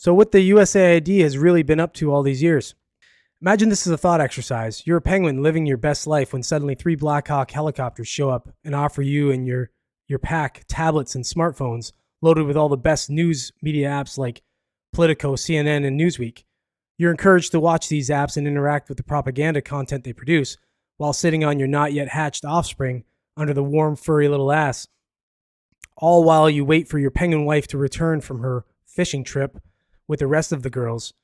So what the USAID has really been up to all these years. Imagine this is a thought exercise. You're a penguin living your best life when suddenly 3 Black Hawk helicopters show up and offer you and your pack tablets and smartphones loaded with all the best news media apps like Politico, CNN, and Newsweek. You're encouraged to watch these apps and interact with the propaganda content they produce while sitting on your not yet hatched offspring under the warm, furry little ass, all while you wait for your penguin wife to return from her fishing trip with the rest of the girls.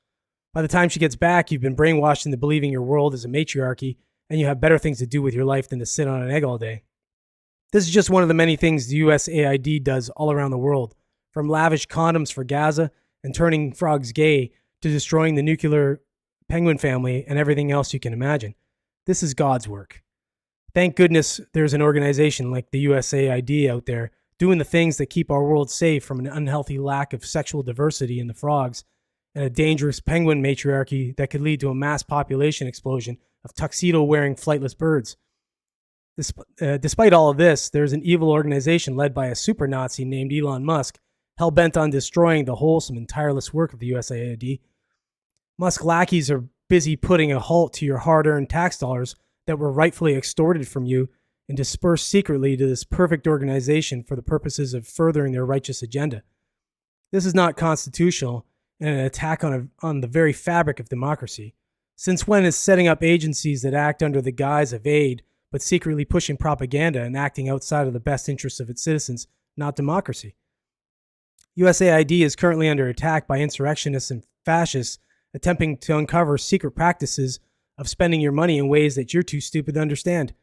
By the time she gets back, you've been brainwashed into believing your world is a matriarchy and you have better things to do with your life than to sit on an egg all day. This is just one of the many things the USAID does all around the world, from lavish condoms for Gaza and turning frogs gay to destroying the nuclear penguin family and everything else you can imagine. This is God's work. Thank goodness there's an organization like the USAID out there doing the things that keep our world safe from an unhealthy lack of sexual diversity in the frogs and a dangerous penguin matriarchy that could lead to a mass population explosion of tuxedo-wearing flightless birds. Despite all of this, there's an evil organization led by a super Nazi named Elon Musk, hell-bent on destroying the wholesome and tireless work of the USAID. Musk lackeys are busy putting a halt to your hard-earned tax dollars that were rightfully extorted from you and dispersed secretly to this perfect organization for the purposes of furthering their righteous agenda. This is not constitutional and an attack on the very fabric of democracy. Since when is setting up agencies that act under the guise of aid but secretly pushing propaganda and acting outside of the best interests of its citizens not democracy? USAID is currently under attack by insurrectionists and fascists attempting to uncover secret practices of spending your money in ways that you're too stupid to understand.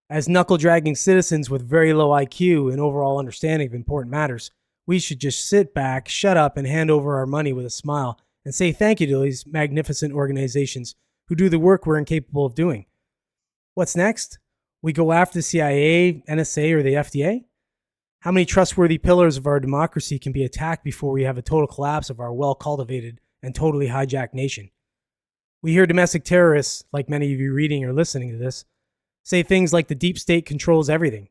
As knuckle-dragging citizens with very low IQ and overall understanding of important matters, we should just sit back, shut up, and hand over our money with a smile and say thank you to these magnificent organizations who do the work we're incapable of doing. What's next? We go after the CIA, NSA, or the FDA? How many trustworthy pillars of our democracy can be attacked before we have a total collapse of our well-cultivated and totally hijacked nation? We hear domestic terrorists, like many of you reading or listening to this, say things like the deep state controls everything,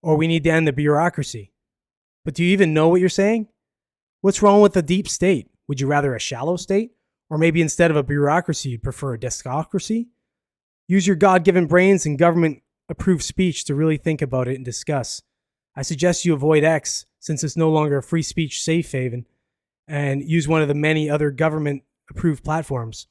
or we need to end the bureaucracy. But do you even know what you're saying? What's wrong with the deep state? Would you rather a shallow state? Or maybe instead of a bureaucracy, you'd prefer a descocracy? Use your God-given brains and government-approved speech to really think about it and discuss. I suggest you avoid X, since it's no longer a free speech safe haven, and use one of the many other government-approved platforms.